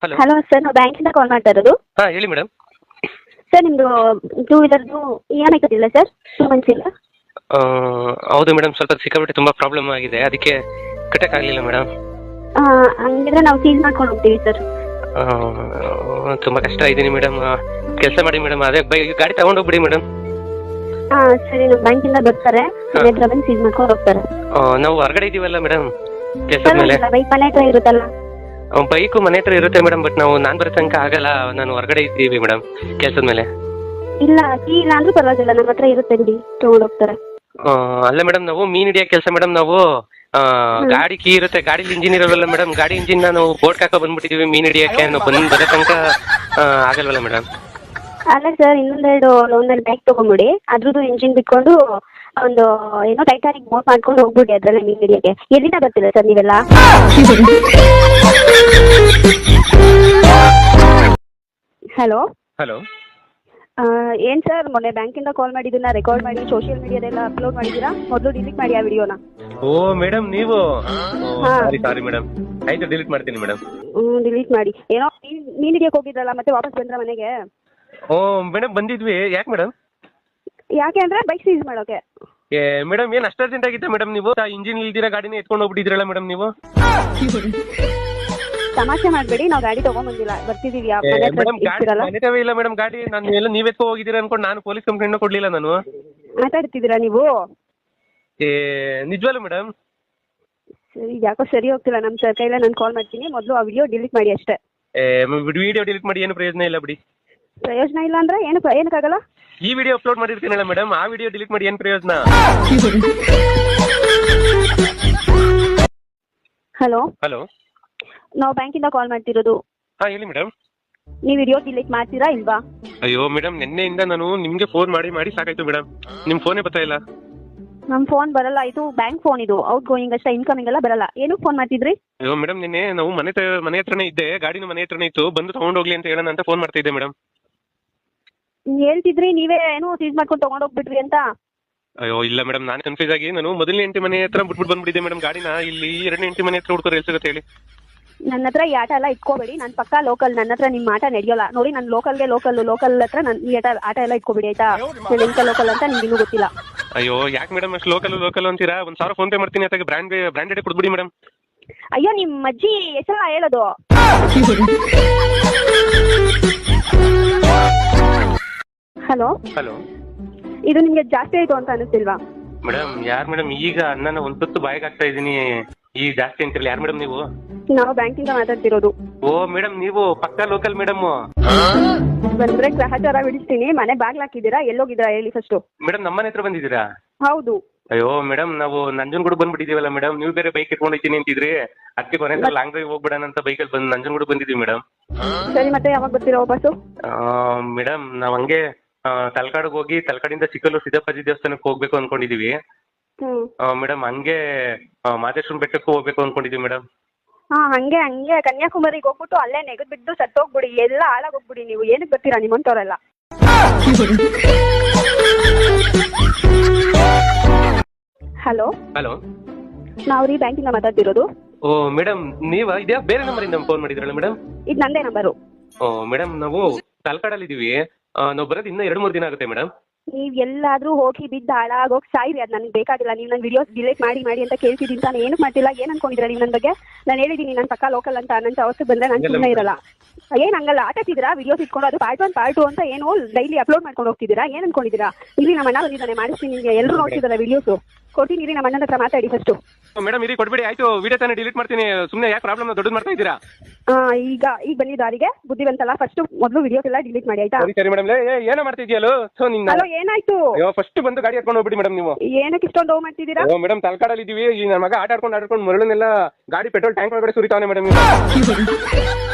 Hello hello sir, ನಾವು ಬ್ಯಾಂಕಿಂದ ಕಾಲ್ ಮಾಡ್ತಾ ಇರೋದು. ಹಾಂ ಹೇಳಿ ಮೇಡಮ್. ಸರ್, ನಿಮ್ಮದು ಟೂ ವೀಲರ್ದು ಇ ಎಮ್ ಐ ಕಟ್ಟಿಲ್ಲ ಸರ್, 2 ಮಂತ್ಸ್ ಇಲ್ಲ. ಹೌದು ಮೇಡಮ್, ಸ್ವಲ್ಪ ಸಿಕ್ಕಾಪಟ್ಟೆ ತುಂಬ ಪ್ರಾಬ್ಲಮ್ ಆಗಿದೆ, ಅದಕ್ಕೆ ಕಟ್ಟೋಕ್ಕಾಗಲಿಲ್ಲ ಮೇಡಮ್. ಹಂಗಿದ್ರೆ ನಾವು ಸೀಲ್ ಮಾಡ್ಕೊಂಡು ಹೋಗ್ತೀವಿ ಸರ್. ತುಂಬ ಕಷ್ಟ ಇದ್ದೀನಿ ಮೇಡಮ್. ಕೆಲಸ ಮಾಡಿ ಮೇಡಮ್, ಅದೇ ಗಾಡಿ ತಗೊಂಡೋಗ್ಬಿಡಿ ಮೇಡಮ್. ಸರಿ, ನಮ್ಮ ಬ್ಯಾಂಕಿಂದ ಬರ್ತಾರೆ, ಮನೆ ಹತ್ರ ಬಂದು ಸೀಲ್ ಮಾಡ್ಕೊಂಡು ಹೋಗ್ತಾರೆ. ನಾವು ಹೊರಗಡೆ ಇದ್ದೀವಲ್ಲ ಮೇಡಮ್ ಕೆಲಸದ ಮೇಲೆ. ಬೈಕ್ ಮನೆ ಹತ್ರ ಇರುತ್ತಲ್ಲ. ಬೈಕು ಮನೆ ಹತ್ರ ಇರುತ್ತೆ ಮೇಡಮ್, ಬಟ್ ನಾನು ಬರೋ ತನಕ ಆಗಲ್ಲ, ನಾನು ಹೊರಗಡೆ ಇದ್ದೀವಿ ಮೇಡಮ್ ಕೆಲಸದ ಮೇಲೆ. ಇಲ್ಲ, ಕೀ ಇಲ್ಲ ಅಂದ್ರೂ ಪರವಾಗಿಲ್ಲ, ನಮ್ಮ ಹತ್ರ ಇರುತ್ತೆ ಬಿಡಿ, ತಗೊಂಡು ಹೋಗ್ತಾರೆ. ಅಲ್ಲ ಮೇಡಮ್, ನಾವು ಮೀನ್ ಹಿಡಿಯೋ ಕೆಲಸ ಮೇಡಮ್. ನಾವು ಗಾಡಿ ಕೀ ಇರುತ್ತೆ, ಗಾಡಿಲಿ ಇಂಜಿನ್ ಇರೋಲ್ಲ ಮೇಡಮ್. ಗಾಡಿ ಇಂಜಿನ್ ನಾವು ಬೋಟ್ ಹಾಕೋ ಬಂದ್ಬಿಟ್ಟಿದೀವಿ ಮೀನ್ ಹಿಡಿಯೋಕ್ಕೆ. ನಾವು ಬರೋ ತನಕ ಆಗಲ್ವಲ್ಲ ಮೇಡಮ್. ಅಲ್ಲ ಸರ್, ಒಂದೆರಡು ಬ್ಯಾಗ್ ತೊಗೊಂಬಿಡಿ, ಅದ್ರದ್ದು ಇಂಜಿನ್ ಬಿಟ್ಕೊಂಡು ಒಂದು ಏನೋ ಟೈಟಾನಿಕ್ ಬೋಟ್ ಮಾಡ್ಕೊಂಡು ಹೋಗ್ಬಿಡಿ ಅದ್ರಲ್ಲೇ ಮೀನ್ ಹಿಡಿಯೋಕ್ಕೆ. ಎಲ್ಲಿಂದ ಬರ್ತೀರಾ ಸರ್ ನೀವೆಲ್ಲ? Hello hello. ಏನು ಸರ್, ಮೊನ್ನೆ ಬ್ಯಾಂಕಿಂದ ಕಾಲ್ ಮಾಡಿದ್ದನ್ನ ರೆಕಾರ್ಡ್ ಮಾಡಿ ಸೋಷಿಯಲ್ ಮೀಡಿಯಾದೆಲ್ಲ ಅಪ್ಲೋಡ್ ಮಾಡಿದ್ದೀರಾ? ಮೊದಲು ಡಿಲೀಟ್ ಮಾಡಿ ಆ ವಿಡಿಯೋನ. ಓ ಮೇಡಮ್, ನೀವು ಸಾರಿ ಮೇಡಮ್, ಆಯ್ತು ಡಿಲೀಟ್ ಮಾಡ್ತೀನಿ ಮೇಡಮ್. ಡಿಲೀಟ್ ಮಾಡಿ. ಏನೋ ಮೀನ್ ಹಿಡಿಯೋಕೆ ಹೋಗಿದ್ರಲ್ಲ, ಮತ್ತೆ ವಾಪಸ್ ಬಂದ್ರ ಮನೆಗೆ? ಓ ಮೇಡಮ್, ಬಂದಿದ್ವಿ. ಯಾಕೆ ಮೇಡಮ್? ಯಾಕೆ ಅಂದ್ರೆ ಬೈಕ್ ಸೀಸ್ ಮಾಡೋಕೆ. ಮೇಡಮ್, ಏನು ಅಷ್ಟು ಅರ್ಜೆಂಟ್ ಆಗಿತ್ತ ಮೇಡಮ್? ನೀವು ಇಂಜಿನ್ ಇಲ್ದಿರ ಗಾಡಿನ ಎತ್ಕೊಂಡು ಹೋಗ್ಬಿಟ್ಟಿದ್ರಲ್ಲ ಮೇಡಮ್ ನೀವು. ತಮಾಷೆ ಮಾಡಬೇಡಿ, ನಾವು ಗಾಡಿ ತಗೊಂಡ್ಬಂದಿಲ್ಲ, ಬರ್ತಿದೀವಿ. ಮನೆ ಇಲ್ಲ ಮೇಡಮ್ ಗಾಡಿ. ನಾನು ಎಲ್ಲ ನೀವ್ ಎತ್ಕೊ ಹೋಗಿದ್ದೀರಾ ಅನ್ಕೊಂಡು ನಾನು ಪೊಲೀಸ್ ಕಂಪ್ಲೇಂಟ್ ಕೊಡ್ಲಿಲ್ಲ ನಾನು. ಮಾತಾಡ್ತಿದ್ದೀರಾ ನೀವು? ನಿಜವಲ್ಲ ಮೇಡಮ್? ಸರಿ, ಯಾಕೋ ಸರಿ ಹೋಗ್ತಿಲ್ಲ ನಮ್ಮ ಸರ್ ಕೈಲ. ನಾನು ಕಾಲ್ ಮಾಡ್ತೀನಿ, ಮೊದಲು ಆ ವಿಡಿಯೋ ಡಿಲೀಟ್ ಮಾಡಿ ಅಷ್ಟೇ. ವಿಡಿಯೋ ಡಿಲೀಟ್ ಮಾಡಿ ಏನು ಪ್ರಯೋಜನ ಇಲ್ಲ ಬಿಡಿ. ಪ್ರಯೋಜನ ಇಲ್ಲ ಅಂದ್ರೆ ಏನಕ್ಕಾಗಲ್ಲ? ಈ ವಿಡಿಯೋ ಅಪ್ಲೋಡ್ ಮಾಡಿರ್ತೀನಲ್ಲ ಮೇಡಮ್, ಆ ವಿಡಿಯೋ ಡಿಲೀಟ್ ಮಾಡಿ ಏನು ಪ್ರಯೋಜನ? ಹಲೋ ಹಲೋ, ನಾವು ಬ್ಯಾಂಕಿಂದ ಕಾಲ್ ಮಾಡ್ತಿರೋದು. ಹಾಂ ಹೇಳಿ ಮೇಡಮ್. ನೀವು ವಿಡಿಯೋ ಡಿಲೀಟ್ ಮಾಡ್ತೀರಾ ಇಲ್ವಾ? ಅಯ್ಯೋ ಮೇಡಮ್, ನಿನ್ನೆಯಿಂದ ನಾನು ನಿಮ್ಗೆ ಫೋನ್ ಮಾಡಿ ಸಾಕಾಯ್ತು ಮೇಡಮ್, ನಿಮ್ಮ ಫೋನೇ ಬರ್ತಾ ಇಲ್ಲ. ನಮ್ಮ ಫೋನ್ ಬರಲ್ಲ, ಇದು ಬ್ಯಾಂಕ್ ಫೋನ್, ಇದು ಔಟ್ ಗೋಯಿಂಗ್ ಅಷ್ಟೇ, ಇನ್ಕಮಿಂಗ್ ಎಲ್ಲ ಬರಲ್ಲ. ಏನಕ್ಕೆ ಫೋನ್ ಮಾಡ್ತಿದ್ರಿ? ಅಯ್ಯೋ ಮೇಡಮ್, ನಿನ್ನೆ ನಾವು ಮನೆ ಹತ್ರನೇ ಇದ್ದೆ, ಗಾಡಿನ ಮನೆ ಹತ್ರನೇ ಇತ್ತು, ಬಂದು ತಗೊಂಡೋಗ್ಲಿ ಅಂತ ಹೇಳೋಣ ಅಂತ ಫೋನ್ ಮಾಡ್ತಾ ಇದ್ದೆ ಮೇಡಮ್. ಹೇಳ್ತಿದ್ರಿ ನೀವೇ ಏನೋ ಸೀಸ್ ಮಾಡ್ಕೊಂಡು ತಗೊಂಡೋಗ್ಬಿಟ್ರಿ ಅಂತ. ಅಯ್ಯೋ ಇಲ್ಲ ಮೇಡಮ್, ನಾನು ಕನ್ಫ್ಯೂಸ್ ಆಗಿ ನಾನು ಮೊದಲನೇ ಹೆಂಡತಿ ಮನೆ ಹತ್ರ ಬಿಟ್ಬಿಟ್ಟು ಬಂದ್ಬಿಟ್ಟಿದ್ದೆ ಮೇಡಮ್ ಗಾಡಿನ. ಇಲ್ಲಿ ಎರಡನೇ ಹೆಂಡತಿ ಮನೆ ಹತ್ರ ಹುಡ್ಕೋರು ಎಲ್ಲಿ ಸಿಗುತ್ತೆ ಹೇಳಿ? ನನ್ನ ಹತ್ರ ಈ ಆಟ ಎಲ್ಲ ಇಟ್ಕೋಬೇಡಿ, ನಾನು ಪಕ್ಕಾ ಲೋಕಲ್, ನನ್ನ ಹತ್ರ ನಿಮ್ಮ ಆಟ ನಡೆಯೋಲ್ಲ ನೋಡಿ. ನಾನು ಲೋಕಲ್ ಹತ್ರ ನಾನು ಈ ಆಟ ಎಲ್ಲ ಇಟ್ಕೋಬೇಡಿ ಆಯ್ತಾ? ನಾನು ಎಂತ ಲೋಕಲ್ ಅಂತ ನಿಮ್ಗೆ ಇನ್ನೂ ಗೊತ್ತಿಲ್ಲ. ಅಯ್ಯೋ ಯಾಕೆ ಮೇಡಮ್ ಅಷ್ಟು ಲೋಕಲ್ ಅಂತೀರಾ? 1,000 ಫೋನ್ ಪೇ ಮಾಡ್ತೀನಿ, ಅದಕ್ಕೆ ಬ್ರ್ಯಾಂಡೆಡ್ ಕೊಡ್ಬಿಡಿ ಮೇಡಮ್. ಅಯ್ಯೋ, ನಿಮ್ಮ ಅಜ್ಜಿ ಹೆಸರ ಹೇಳೋದು. ಹಲೋ ಹಲೋ, ಇದು ನಿಮ್ಗೆ ಜಾಸ್ತಿ ಆಯ್ತು ಅಂತ ಅನಿಸ್ತಿಲ್ವಾ? ಮೇಡಮ್ ಯಾರು ಮೇಡಮ್? ಈಗ ಅಣ್ಣನ ಒಂದು ತುತ್ತು ಬಾಯಿಗೆ ಹಾಕ್ತಾ ಇದ್ದೀನಿ, ಈಗ ಜಾಸ್ತಿ ಅಂತಿರಲ್ಲ. ಯಾರು ಮೇಡಮ್ ನೀವು? ನಾವು ಬ್ಯಾಂಕಿಂದ ಮಾತಾಡ್ತಿರೋದು. ಓ ಮೇಡಮ್, ನೀವು ಪಕ್ಕಾ ಲೋಕಲ್ ಮೇಡಮ್. ಬಂದ್ರೆ ಗ್ರಹಚಾರ ಬಿಡಿಸ್ತೀನಿ. ಮನೆ ಬಾಗ್ಲು ಹಾಕಿದ್ದೀರಾ? ಎಲ್ಲೋಗಿದ್ದೀರಾ ಹೇಳಿ ಫಸ್ಟು? ಮೇಡಮ್, ನಮ್ಮನೆ ಹತ್ರ ಬಂದಿದ್ದೀರಾ? ಹೌದು. ಅಯ್ಯೋ ಮೇಡಮ್, ನಾವು ನಂಜನಗೂಡು ಬಂದ್ಬಿಟ್ಟಿದೀವಲ್ಲ ಮೇಡಮ್. ನೀವು ಬೇರೆ ಬೈಕ್ ಎತ್ಕೊಂಡು ಹೋಗ್ತೀನಿ ಅಂತಿದ್ರಿ, ಅದಕ್ಕೆ ಕೊನೆ ಲಾಂಗ್ ಡ್ರೈವ್ ಹೋಗ್ಬಿಡೋಣ ಅಂತ ಬೈಕಲ್ಲಿ ಬಂದು ನಂಜನಗೂಡು ಬಂದಿದ್ದೀವಿ ಮೇಡಮ್. ಸರಿ, ಮತ್ತೆ ಯಾವಾಗ ಬರ್ತೀರಾ ವಾಪಸ್ಸು? ಮೇಡಮ್, ನಾವು ಹಂಗೆ ತಲಕಾಡಿಗೆ ಹೋಗಿ ತಲಕಾಡಿಂದ ಚಿಕ್ಕಲ್ಲೂರು ಸಿದ್ದಪ್ಪಾಜಿ ದೇವಸ್ಥಾನಕ್ಕೆ ಹೋಗ್ಬೇಕು ಅನ್ಕೊಂಡಿದೀವಿ ಮೇಡಮ್. ಹಂಗೆ ಮಾದೇಶ್ವರನ ಬೆಟ್ಟಕ್ಕೂ ಹೋಗ್ಬೇಕು ಅನ್ಕೊಂಡಿದೀವಿ ಮೇಡಮ್. ಹಂಗೆ ಕನ್ಯಾಕುಮಾರಿಗೆ ಹೋಗ್ಬಿಟ್ಟು ಅಲ್ಲೇ ನೆಗದ್ ಬಿದ್ದು ಸತ್ತೋಗ್ಬಿಡಿ, ಎಲ್ಲ ಹಾಳಾಗೋಗ್ಬಿಡಿ. ನೀವು ಏನಕ್ಕೆ ಬರ್ತೀರಾ ನಿಮ್ಮಂತವ್ರೆಲ್ಲ? ಹಲೋ ಹಲೋ, ನಾವು ರೀ ಬ್ಯಾಂಕಿಂದ ಮಾತಾಡ್ತಿರೋದು. ಓ ಮೇಡಮ್, ನೀವಾ? ಇದ್ಯಾ ಬೇರೆ ನಂಬರಿಂದ ಫೋನ್ ಮಾಡಿದ್ರಲ್ಲ ಮೇಡಮ್? ಇದು ನಂದೇ ನಂಬರು. ಓ ಮೇಡಮ್, ನಾವು ತಲಕಾಡಲ್ಲಿ ಇದೀವಿ. ನಾವು ಬರೋದು ಇನ್ನೂ 2-3 ದಿನ ಆಗುತ್ತೆ ಮೇಡಮ್. ನೀವು ಎಲ್ಲಾದ್ರೂ ಹೋಗಿ ಬಿದ್ದು ಹಾಳಾಗೋಗಿ ಸಾಯಿರಿ, ಅದು ನನಗೆ ಬೇಕಾಗಿಲ್ಲ. ನೀವು ನನ್ನ ವಿಡಿಯೋಸ್ ಡಿಲೀಟ್ ಮಾಡಿ ಅಂತ ಕೇಳ್ತಿದ್ದೀನಿ ತಾನು. ಏನಕ್ಕೆ ಮಾಡ್ತಿಲ್ಲ? ಏನು ಅನ್ಕೊಂಡಿದ್ದೀರಾ ನೀವು ನನ್ನ ಬಗ್ಗೆ? ನಾನು ಹೇಳಿದ್ದೀನಿ ನಾನು ಪಕ್ಕಾ ಲೋಕಲ್ ಅಂತ. ನನ್ನ ಅವಸ್ಥೆ ಬಂದರೆ ನಾನು ಸುಮ್ಮನೆ ಇರಲ್ಲ. ಏನು ಹಂಗಲ್ಲ ಆಟಾಡ್ತಿದ್ದೀರಾ? ವಿಡಿಯೋಸ್ ಇಟ್ಕೊಂಡು ಅದು ಪಾರ್ಟ್ 1 ಪಾರ್ಟ್ 2 ಅಂತ ಏನು ಡೈಲಿ ಅಪ್ಲೋಡ್ ಮಾಡ್ಕೊಂಡು ಹೋಗ್ತಿದ್ದೀರಾ? ಏನು ಅನ್ಕೊಂಡಿದ್ದೀರಾ? ಇಲ್ಲಿ ನಮ್ಮ ಅಣ್ಣ ಬಂದಿದ್ದಾನೆ, ಮಾಡಿಸ್ತೀನಿ ನಿಮಗೆ. ಎಲ್ಲರೂ ನೋಡ್ತಿದ್ದಾರೆ ವಿಡಿಯೋಸು. ಕೊಡ್ತೀನಿ ಇರಿ, ನಮ್ಮ ಅಣ್ಣನ ಹತ್ರ ಮಾತಾಡಿ ಫಸ್ಟು. ಮೇಡಮ್ ಇರಿ, ಕೊಡ್ಬೇಡಿ ಆಯ್ತು. ವಿಡಿಯೋ ತಾನೇ ಡಿಲೀಟ್ ಮಾಡ್ತೀನಿ, ಸುಮ್ಮನೆ ಯಾಕೆ ಪ್ರಾಬ್ಲಮ್ ದೊಡ್ಡದು ಮಾಡ್ತಾ ಇದ್ದೀರಾ? ಈಗ ಬಂದಿದ್ದು ದಾರಿಗೆ ಬುದ್ಧಿವಂತಲ್ಲ. ಫಸ್ಟ್ ಮೊದಲು ವಿಡಿಯೋಸ್ ಎಲ್ಲ ಡಿಲೀಟ್ ಮಾಡಿ ಆಯ್ತಾ? ಸರಿ ಮೇಡಮ್. ಏನೋ ಮಾಡ್ತಿದ್ಯಲ್ಲೋ? ಹಲೋ, ಏನಾಯ್ತು? ಫಸ್ಟ್ ಬಂದು ಗಾಡಿ ಹತ್ಕೊಂಡು ಹೋಗ್ಬಿಡಿ ಮೇಡಮ್. ನೀವು ಏನಕ್ಕೆ ಇಷ್ಟೊಂದು ಹೋಗಿ ಮಾಡ್ತಿದ್ದೀರಾ? ಮೇಡಮ್, ತಲಕಾಡಲ್ಲಿ ಇದೀವಿ. ಈ ನನ್ನ ಮಗ ಆಟಾಡ್ಕೊಂಡು ಮರಳನ್ನೆಲ್ಲ ಗಾಡಿ ಪೆಟ್ರೋಲ್ ಟ್ಯಾಂಕ್ ಒಳಗಡೆ ಸುರಿತಾನೆ ಮೇಡಮ್.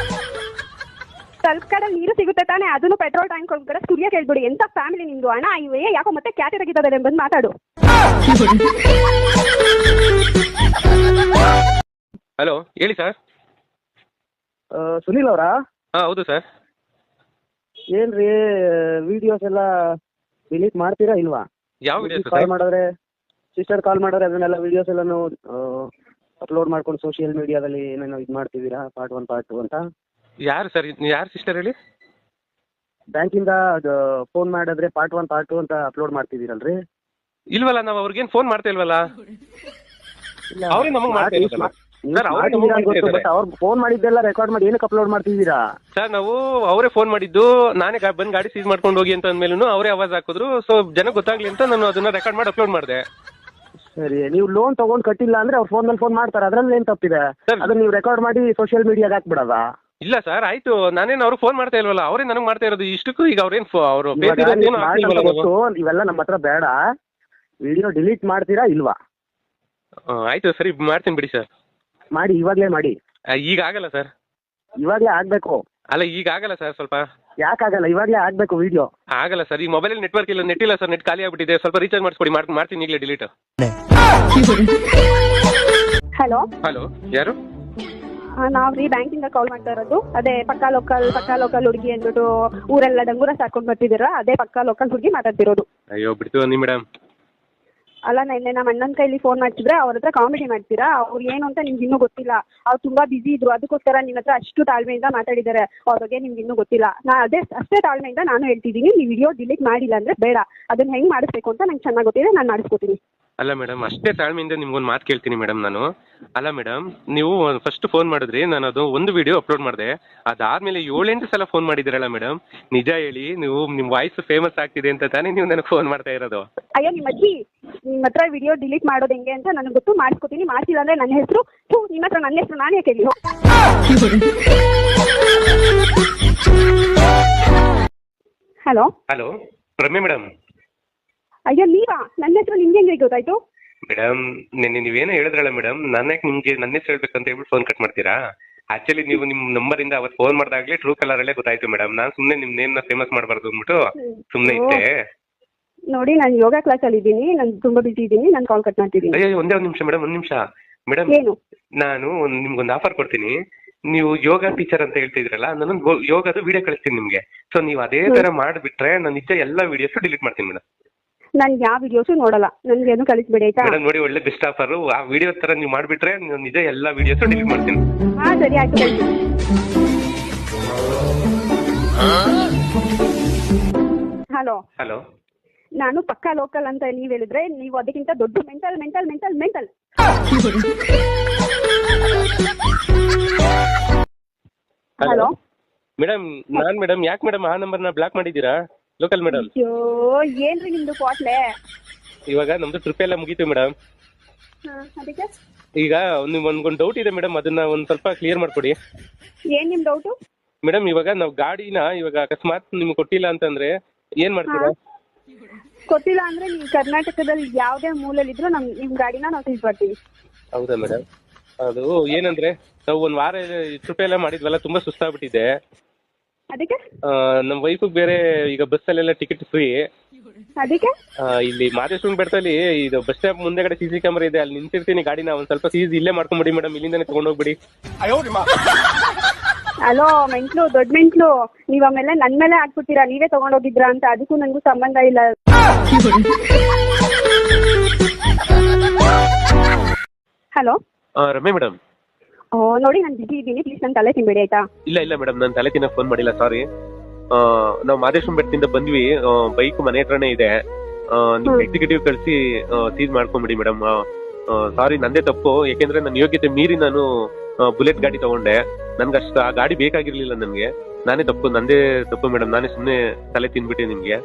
ತಲಕಾಡಲ್ಲಿ ನೀರು ಸಿಗುತ್ತೆ ತಾನೆ? ಅದನ್ನು ಪೆಟ್ರೋಲ್ ಟ್ಯಾಂಕ್ ಒಳಗಡೆ ಸುರಿಯಕ್ಕೆ ಹೇಳ್ಬಿಡಿ. ಎಂತ ಫ್ಯಾಮಿಲಿ ನಿಮ್ದು? ಅಣ್ಣ ಇವೇ ಯಾಕೋ ಮತ್ತೆ ಕ್ಯಾತೆ ತೆಗಿತದೆ, ಬಂದು ಮಾತಾಡು. ಹಲೋ, ಹೇಳಿ ಸರ್. ಸುನಿಲ್ ಅವರಾ? ಹಾಂ ಹೌದು ಸರ್. ಏನ್ರಿ ವಿಡಿಯೋಸ್ ಎಲ್ಲ ಡಿಲೀಟ್ ಮಾಡ್ತೀರಾ ಇಲ್ವಾ? ಯಾವ ವಿಡಿಯೋಸ್? ಕಾಲ್ ಮಾಡಿದ್ರೆ ಸಿಸ್ಟರ್ ಕಾಲ್ ಮಾಡಿದ್ರೆ ಅದನ್ನೆಲ್ಲ ವಿಡಿಯೋಸ್ ಎಲ್ಲಾನು ಅಪ್ಲೋಡ್ ಮಾಡ್ಕೊಂಡು ಸೋಷಿಯಲ್ ಮೀಡಿಯಾದಲ್ಲಿ ಏನೇನೋ ಇದು ಮಾಡ್ತಿದ್ದೀರಾ, ಪಾರ್ಟ್ 1 ಪಾರ್ಟ್ 2 ಅಂತ. ಯಾರು ಸರ್ ಯಾರು ಸಿಸ್ಟರ್ ಹೇಳಿ? ಬ್ಯಾಂಕಿಂದ ಅದು ಫೋನ್ ಮಾಡಿದ್ರೆ ಪಾರ್ಟ್ 1 ಪಾರ್ಟ್ 2 ಅಂತ ಅಪ್ಲೋಡ್ ಮಾಡ್ತಿದ್ದೀರಲ್ರಿ? ಇಲ್ವಲ್ಲ, ನಾವು ಅವ್ರಿಗೇನು ಫೋನ್ ಮಾಡ್ತಾ ಇಲ್ವಲ್ಲ. ಅವ್ರೇ ನಮಗೆ ಮಾಡ್ತಾ ಇರೋದಲ್ಲ ಸರ್, ಅವ್ರೇ ನಮಗೆ ಮಾಡ್ತಾ ಇದ್ದಾರೆ. ಅವ್ರು ಫೋನ್ ಮಾಡಿದ್ದೆಲ್ಲ ರೆಕಾರ್ಡ್ ಮಾಡಿ ಏನಕ್ಕೆ ಅಪ್ಲೋಡ್ ಮಾಡ್ತಿದ್ದೀರಾ ಸರ್? ನಾವು ಅವರೇ ಫೋನ್ ಮಾಡಿದ್ದು, ನಾನೇ ಬಂದು ಗಾಡಿ ಸೀಸ್ ಮಾಡ್ಕೊಂಡು ಹೋಗಿ ಅಂತ ಅಂದ್ಮೇಲೂ ಅವರೇ ಆವಾಜ್ ಹಾಕಿದ್ರು. ಸೊ ಜನಕ್ಕೆ ಗೊತ್ತಾಗ್ಲಿ ಅಂತ ನಾನು ಅದನ್ನ ರೆಕಾರ್ಡ್ ಮಾಡಿ ಅಪ್ಲೋಡ್ ಮಾಡಿದೆ. ಸರಿ, ನೀವು ಲೋನ್ ತಗೊಂಡ್ ಕಟ್ಟಿಲ್ಲ ಅಂದ್ರೆ ಅವ್ರ ಫೋನ್ ಮೇಲೆ ಫೋನ್ ಮಾಡ್ತಾರೆ, ಅದ್ರಲ್ಲಿ ಏನ್ ತಪ್ಪಿದೆ? ಸರ್, ಅದನ್ನ ನೀವು ರೆಕಾರ್ಡ್ ಮಾಡಿ ಸೋಷಿಯಲ್ ಮೀಡಿಯಾಗ ಹಾಕ್ಬಿಡದ? ಇಲ್ಲ ಸರ್, ಆಯ್ತು, ನಾನೇನು ಅವ್ರು ಫೋನ್ ಮಾಡ್ತಾ ಇಲ್ವಲ್ಲ, ಅವರೇ ನನಗೆ ಮಾಡ್ತಾ ಇರೋದು. ಇಷ್ಟಕ್ಕೂ ಈಗ ಅವ್ರೇನು ಅವರು ಇವೆಲ್ಲ ನಮ್ಮ ಹತ್ರ ಬೇಡ. ವಿಡಿಯೋ ಡಿಲೀಟ್ ಮಾಡ್ತೀರಾ ಇಲ್ವಾ? ಆಯ್ತು ಸರಿ, ಮಾಡ್ತೀನಿ ಬಿಡಿ ಸರ್. ಮಾಡಿ, ಇವಾಗ್ಲೇ ಮಾಡಿ. ಈಗ ಆಗಲ್ಲ ಸರ್. ಇವಾಗ್ಲೇ ಆಗ್ಬೇಕು. ಅಲ್ಲ, ಈಗ ಆಗಲ್ಲ ಸರ್. ಸ್ವಲ್ಪ ಯಾಕಾಗಲ್ಲ? ಇವಾಗ್ಲೇ ಆಗ್ಬೇಕು ವಿಡಿಯೋ. ಆಗಲ್ಲ ಸರ್, ಈ ಮೊಬೈಲ್ ನೆಟ್ವರ್ಕ್ ಇಲ್ಲ, ನೆಟ್ ಇಲ್ಲ ಸರ್, ನೆಟ್ ಖಾಲಿ ಆಗ್ಬಿಟ್ಟಿದೆ. ಸ್ವಲ್ಪ ರೀಚಾರ್ಜ್ ಮಾಡಿಸ್ಕೊಡಿ, ಮಾಡ್ತೀನಿ ಈಗಲೇ ಡಿಲೀಟ್. ಹಲೋ ಹಲೋ, ಯಾರು? ನಾವು ರೀ ಬ್ಯಾಂಕಿಂದ ಕಾಲ್ ಮಾಡ್ತಾ ಇರೋದು. ಅದೇ ಪಕ್ಕಾ ಲೋಕಲ್ ಹುಡುಗಿ ಅಂದ್ಬಿಟ್ಟು ಊರೆಲ್ಲ ಡಂಗೂರ ಸಾಕೊಂಡು ಬರ್ತಿದ್ದೀರಾ, ಅದೇ ಪಕ್ಕಾ ಲೋಕಲ್ ಹುಡುಗಿ ಮಾತಾಡ್ತಿರೋದು. ಅಯ್ಯೋ ಬಿಡ್ತು ನೀ ಮೇಡಮ್. ಅಲ್ಲ, ನೆನ್ನೆ ನಮ್ಮ ಅಣ್ಣನ ಕೈಲಿ ಫೋನ್ ಮಾಡ್ತಿದ್ರೆ ಅವ್ರ ಹತ್ರ ಕಾಮಿಡಿ ಮಾಡ್ತೀರಾ. ಅವ್ರು ಏನು ಅಂತ ನಿಮ್ಗೆ ಇನ್ನೂ ಗೊತ್ತಿಲ್ಲ. ಅವ್ರು ತುಂಬಾ ಬಿಸಿ ಇದ್ರು, ಅದಕ್ಕೋಸ್ಕರ ನಿಮ್ಮ ಹತ್ರ ಅಷ್ಟು ತಾಳ್ಮೆಯಿಂದ ಮಾತಾಡಿದ್ದಾರೆ. ಅವ್ರ ಬಗ್ಗೆ ನಿಮ್ಗೆ ಇನ್ನೂ ಗೊತ್ತಿಲ್ಲ. ಅಷ್ಟೇ ತಾಳ್ಮೆಯಿಂದ ನಾನು ಹೇಳ್ತಿದ್ದೀನಿ, ನೀವು ವಿಡಿಯೋ ಡಿಲೀಟ್ ಮಾಡಿಲ್ಲ ಅಂದ್ರೆ ಬೇಡ. ಅದನ್ನ ಹೆಂಗ್ ಮಾಡಿಸ್ಬೇಕು ಅಂತ ನಂಗೆ ಚೆನ್ನಾಗಿ ಗೊತ್ತಿದೆ, ನಾನು ಮಾಡಿಸ್ಕೊತೀನಿ. ಅಲ್ಲ ಮೇಡಮ್, ಅಷ್ಟೇ ತಾಳ್ಮೆಯಿಂದ ನಿಮ್ಗೊಂದು ಮಾತು ಕೇಳ್ತೀನಿ ಮೇಡಮ್ ನಾನು. ಅಲ್ಲ ಮೇಡಮ್, ನೀವು ಫಸ್ಟ್ ಫೋನ್ ಮಾಡಿದ್ರಿ, ನಾನು ಅದು ಒಂದು ವಿಡಿಯೋ ಅಪ್ಲೋಡ್ ಮಾಡಿದೆ. ಅದಾದ್ಮೇಲೆ 7-8 ಸಲ ಫೋನ್ ಮಾಡಿದಿರಲ್ಲ ಮೇಡಮ್. ನಿಜ ಹೇಳಿ, ನಿಮ್ಮ ವಾಯ್ಸ್ ಫೇಮಸ್ ಆಗ್ತಿದೆ ಅಂತ ತಾನೇ ನೀವು ನನಗೆ ಫೋನ್ ಮಾಡ್ತಾ ಇರೋದು? ಅಯ್ಯೋ ನಿಮ್ಮ ಅಜ್ಜಿ, ನಿಮ್ಮ ಹತ್ರ ವಿಡಿಯೋ ಡಿಲೀಟ್ ಮಾಡೋದು ಹೆಂಗೆ ಅಂತ ನನಗೆ ಗೊತ್ತು, ಮಾಡಿಸ್ಕೊತೀನಿ. ಮಾಡಿಸಿಲ್ಲ ಅಂದ್ರೆ ನನ್ನ ಹೆಸರು ನಿಮ್ಮ ಹತ್ರ ನನ್ನ ಹೆಸರು ನಾನೇ ಕೇಳಿ. ಹಲೋ ಹಲೋ, ರಮ್ಯ ಮೇಡಮ್. ಅಯ್ಯೋ ನೀವಾ? ನನ್ನ ಹೆಸರು ನಿಮ್ಗೆ ಹೆಂಗೆ ಗೊತ್ತಾಯ್ತು? ಮೇಡಮ್, ನಿನ್ನೆ ನೀವೇನೋ ಹೇಳಿದ್ರಲ್ಲ ಮೇಡಮ್, ನಾನೇ ನಿಮ್ಗೆ ನನ್ನ ಹೆಸರು ಹೇಳ್ಬೇಕಂತ ಹೇಳ್ಬಿಟ್ಟು ಫೋನ್ ಕಟ್ ಮಾಡ್ತೀರಾ? ಆಕ್ಚುಲಿ ನೀವು ನಿಮ್ಮ ನಂಬರಿಂದ ಅವತ್ತು ಫೋನ್ ಮಾಡಿದಾಗಲೇ ಟ್ರೂ ಕಲರಲ್ಲೇ ಗೊತ್ತಾಯ್ತು ಮೇಡಮ್. ನಾನು ಸುಮ್ಮನೆ ನಿಮ್ಮ ನೇಮ್ನ ಫೇಮಸ್ ಮಾಡಬಾರ್ದು ಅಂದ್ಬಿಟ್ಟು ಸುಮ್ಮನೆ ಇದ್ದೆ. ನೋಡಿ, ನಾನು ಯೋಗ ಕ್ಲಾಸಲ್ಲಿ ಇದ್ದೀನಿ, ನಾನು ತುಂಬಾ ಬಿಸಿ ಇದ್ದೀನಿ, ನಾನು ಕಾಲ್ ಕಟ್ ಮಾಡ್ತಿದ್ದೀನಿ. ಅಯ್ಯೋ, ಒಂದೇ ಒಂದು ನಿಮಿಷ ಮೇಡಮ್, ಒಂದು ನಿಮಿಷ ಮೇಡಮ್. ಏನು? ನಾನು ನಿಮ್ಗೊಂದು ಆಫರ್ ಕೊಡ್ತೀನಿ. ನೀವು ಯೋಗ ಟೀಚರ್ ಅಂತ ಹೇಳ್ತಿದ್ರಲ್ಲ, ನಾನು ಯೋಗದ ವಿಡಿಯೋ ಕಳಿಸ್ತೀನಿ ನಿಮ್ಗೆ. ಸೊ ನೀವು ಅದೇ ತರ ಮಾಡಿಬಿಟ್ರೆ ನಾನು ನಿಜ ಎಲ್ಲ ವಿಡಿಯೋಸ್ ಡಿಲೀಟ್ ಮಾಡ್ತೀನಿ ಮೇಡಮ್. ನಾನು ಯಾವ ವಿಡಿಯೋಸು ನೋಡಲ್ಲ, ನನ್ಗೇನು ಕಳಿಸ್ಬೇಡಿ ಆಯ್ತಾ? ಮೇಡಮ್ ನೋಡಿ, ಒಳ್ಳೆ ಬೆಸ್ಟ್ ಆಫರ್. ಆ ವಿಡಿಯೋ ತರ ನೀವು ಮಾಡಿಬಿಟ್ರೆ ನಾನು ನಿಜ ಎಲ್ಲ ವಿಡಿಯೋಸ್ ಡಿಲೀಟ್ ಮಾಡ್ತೀನಿ. ಹಾ ಸರಿ, ಆಯ್ತು ಕಳಿಸಿ. ಹಲೋ ಹಲೋ, ನಾನು ಪಕ್ಕಾ ಲೋಕಲ್ ಅಂತ ನೀವ್ ಹೇಳಿದ್ರೆ, ನೀವು ಅದಕ್ಕಿಂತ ದೊಡ್ಡ ಮೆಂಟಲ್. ಹಲೋ ಮೇಡಮ್, ನಾನ್ ಮೇಡಮ್, ಯಾಕೆ ಮೇಡಮ್ ಆ ನಂಬರ್ನ ಬ್ಲಾಕ್ ಮಾಡಿದ್ದೀರಾ? Local madam. ಅಯ್ಯೋ, ಏನ್ರಿ ನಿಮ್ದು ಕ್ವಾಟ್ಲೆ? ಇವಾಗ ನಮ್ದು ಟ್ರಿಪ್ ಎಲ್ಲ ಮುಗೀತು ಮೇಡಮ್. ಅದಕ್ಕೆ ಈಗ ಒಂದು ಡೌಟ್ ಇದೆ ಮೇಡಮ್, ಅದನ್ನ ಒಂದು ಸ್ವಲ್ಪ ಕ್ಲಿಯರ್ ಮಾಡ್ಕೊಡಿ. ಏನ್ ನಿಮ್ ಡೌಟು? ಮೇಡಮ್, ಇವಾಗ ನಾವು ಗಾಡಿನ ಇವಾಗ ಅಕಸ್ಮಾತ್ ನಿಮ್ಗೆ ಕೊಟ್ಟಿಲ್ಲ ಅಂತಂದ್ರೆ ಏನ್ ಮಾಡ್ತೀರಾ? ಗೊತ್ತಿಲ್ಲ ಅಂದ್ರೆ ನೀವು ಕರ್ನಾಟಕದಲ್ಲಿ ಯಾವ್ದೇ ಮೂಲೆಯಲ್ಲಿದ್ರು ನಿಮ್ ಗಾಡಿನ ನಾವು ತಿಳಿಸ್ಬರ್ತೀವಿ. ಹೌದಾ ಮೇಡಮ್? ಅದು ಏನಂದ್ರೆ, ನಾವು ಒಂದ್ ವಾರ ಟ್ರಿಪ್ ಎಲ್ಲ ಮಾಡಿದ್ವಲ್ಲ, ತುಂಬಾ ಸುಸ್ತಾಗ್ಬಿಟ್ಟಿದೆ. ಅದಕ್ಕೆ ನಮ್ಮ ವೈಫಿಗೆ ಬೇರೆ ಈಗ ಬಸ್ಸಲ್ಲೆಲ್ಲ ಟಿಕೆಟ್ ಫ್ರೀ. ಅದಕ್ಕೆ ಇಲ್ಲಿ ಮಾದೇಶ್ವರನ ಬೆಟ್ಟದಲ್ಲಿ ಇದು ಬಸ್ ಸ್ಟಾಪ್ ಮುಂದೆಗಡೆ CC ಕ್ಯಾಮರಾ ಇದೆ, ಅಲ್ಲಿ ನಿಂತಿರ್ತೀನಿ. ಗಾಡಿನ ಒಂದ್ ಸ್ವಲ್ಪ ಸೀಸ್ ಇಲ್ಲೇ ಮಾಡ್ಕೊಂಬಿಡಿ ಮೇಡಮ್, ಇಲ್ಲಿಂದಾನೆ ತಗೊಂಡೋಗ್ಬಿಡಿ. ಹಲೋ ಮೆಂಟ್ಲು, ದೊಡ್ಡ ಮೆಂಟ್ಲು, ನೀವ್ ಆಮೇಲೆ ನನ್ ಮೇಲೆ ಹಾಕ್ಬಿಡ್ತೀರಾ, ನೀವೇ ತಗೊಂಡೋಗಿದ್ರಾ ಅಂತ. ಅದಕ್ಕೂ ನನಗೂ ಸಂಬಂಧ ಇಲ್ಲ. ಹಲೋ ರಮ್ಯ ಮೇಡಮ್. ನೋಡಿ, ನಾನು ಬಿಸಿ ಇದ್ದೀನಿ, ಪ್ಲೀಸ್ ನನ್ನ ತಲೆ ತಿನ್ಬೇಡಿ ಆಯ್ತಾ? ಇಲ್ಲ ಮೇಡಮ್, ನಾನು ತಲೆ ತಿನ್ನಕ್ ಫೋನ್ ಮಾಡಿಲ್ಲ, ಸಾರಿ. ನಾವು ಮಾದೇಶ್ವರನ ಬೆಟ್ಟದಿಂದ ಬಂದ್ವಿ, ಬೈಕ್ ಮನೆ ಹತ್ರನೇ ಇದೆ. ನಿಮ್ ಎಕ್ಸಿಕ್ಯೂಟಿವ್ ಕಳಿಸಿ ಸೀಸ್ ಮಾಡ್ಕೊಂಬಿಡಿ ಮೇಡಮ್. ಸಾರಿ, ನಂದೇ ತಪ್ಪು. ಯಾಕೆಂದ್ರೆ ನನ್ನ ಯೋಗ್ಯತೆ ಮೀರಿ ನಾನು ಬುಲೆಟ್ ಗಾಡಿ ತಗೊಂಡೆ. ನನ್ಗಷ್ಟು ಆ ಗಾಡಿ ಬೇಕಾಗಿರ್ಲಿಲ್ಲ ನನಗೆ. ನಂದೇ ತಪ್ಪು ಮೇಡಮ್. ನಾನೇ ಸುಮ್ಮನೆ ತಲೆ ತಿನ್ಬಿಟ್ಟೆ ನಿಮ್ಗೆ.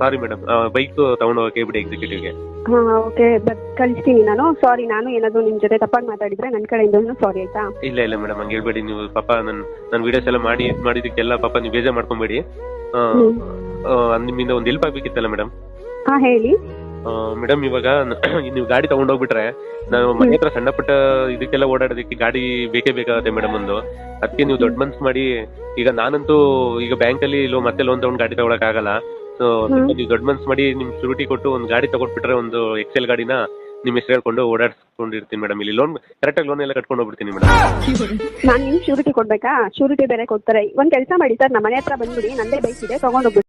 ಸಾರಿ ಮೇಡಮ್, ಬೈಕ್ ತಗೊಂಡು ಹೋಗಕ್ಕೆ ಬಿಡಿ ಎಕ್ಸಿಕ್ಯೂಟಿವ್ಗೆ. ಓಕೆ, ಕಳಿಸ್ತೀನಿ ನಾನು. ಸಾರಿ, ನಾನು ಏನಾದ್ರು ನಿಮ್ ಜೊತೆ ತಪ್ಪಾಗಿ ಮಾತಾಡಿದ್ರೆ ನನ್ನ ಕಡೆಯಿಂದ ಸಾರಿ ಆಯ್ತಾ? ಇಲ್ಲ ಮೇಡಮ್, ಹಂಗೆ ಹೇಳ್ಬೇಡಿ ನೀವು. ಪಾಪ ನನ್ನ ವಿಡಿಯೋಸ್ ಎಲ್ಲ ಮಾಡಿದಕ್ಕೆಲ್ಲ ಪಾಪ ನೀವು ಬೇಜಾರ್ ಮಾಡ್ಕೊಂಬೇಡಿ. ನಿಮ್ಮಿಂದ ಒಂದು ಹೆಲ್ಪ್ ಆಗ್ಬೇಕಿತ್ತಲ್ಲ ಮೇಡಮ್. ಹಾ ಹೇಳಿ ಮೇಡಮ್. ಇವಾಗ ನೀವು ಗಾಡಿ ತಗೊಂಡೋಗ್ಬಿಟ್ರೆ ನಾನು ಮನೆ ಹತ್ರ ಸಣ್ಣ ಪುಟ್ಟ ಇದಕ್ಕೆಲ್ಲ ಓಡಾಡೋದಕ್ಕೆ ಗಾಡಿ ಬೇಕೇ ಬೇಕಾಗುತ್ತೆ ಮೇಡಮ್ ಒಂದು. ಅದಕ್ಕೆ ನೀವು ದೊಡ್ಡ ಮನ್ಸು ಮಾಡಿ, ಈಗ ನಾನಂತೂ ಈಗ ಬ್ಯಾಂಕಲ್ಲಿ ಮತ್ತೆ ಲೋನ್ ತಗೊಂಡು ಗಾಡಿ ತಗೊಳಕ್ ಆಗಲ್ಲ. ಸೊ ನೀವು ದೊಡ್ಡ ಮನ್ಸು ಮಾಡಿ ನಿಮ್ ಶೂರಿಟಿ ಕೊಟ್ಟು ಒಂದು ಗಾಡಿ ತಗೊಂಡ್ಬಿಟ್ರೆ, ಒಂದು ಎಕ್ಸೆಲ್ ಗಾಡಿನ ನಿಮ್ ಹೆಸರು ಹೇಳ್ಕೊಂಡು ಓಡಾಡ್ಸ್ಕೊಂಡಿರ್ತೀನಿ ಮೇಡಮ್. ಇಲ್ಲಿ ಕರೆಕ್ಟಾಗಿ ಲೋನ್ ಎಲ್ಲ ಕಟ್ಕೊಂಡು ಹೋಗ್ಬಿಡ್ತೀನಿ ಮೇಡಮ್. ನಾನು ನಿಮ್ ಶೂರಿಟಿ ಕೊಡ್ಬೇಕಾ? ಶೂರಿಟಿ ಬೇರೆ ಕೊಡ್ತಾರೆ. ಒಂದ್ ಕೆಲಸ ಮಾಡಿ ಸರ್, ನಮ್ಮ ಮನೆ ಹತ್ರ ಬಂದ್ಬಿಡಿ, ನಂದೇ ಬೈಕ್ ಇದೆ, ತಗೊಂಡೋಗ್ಬಿಡಿ.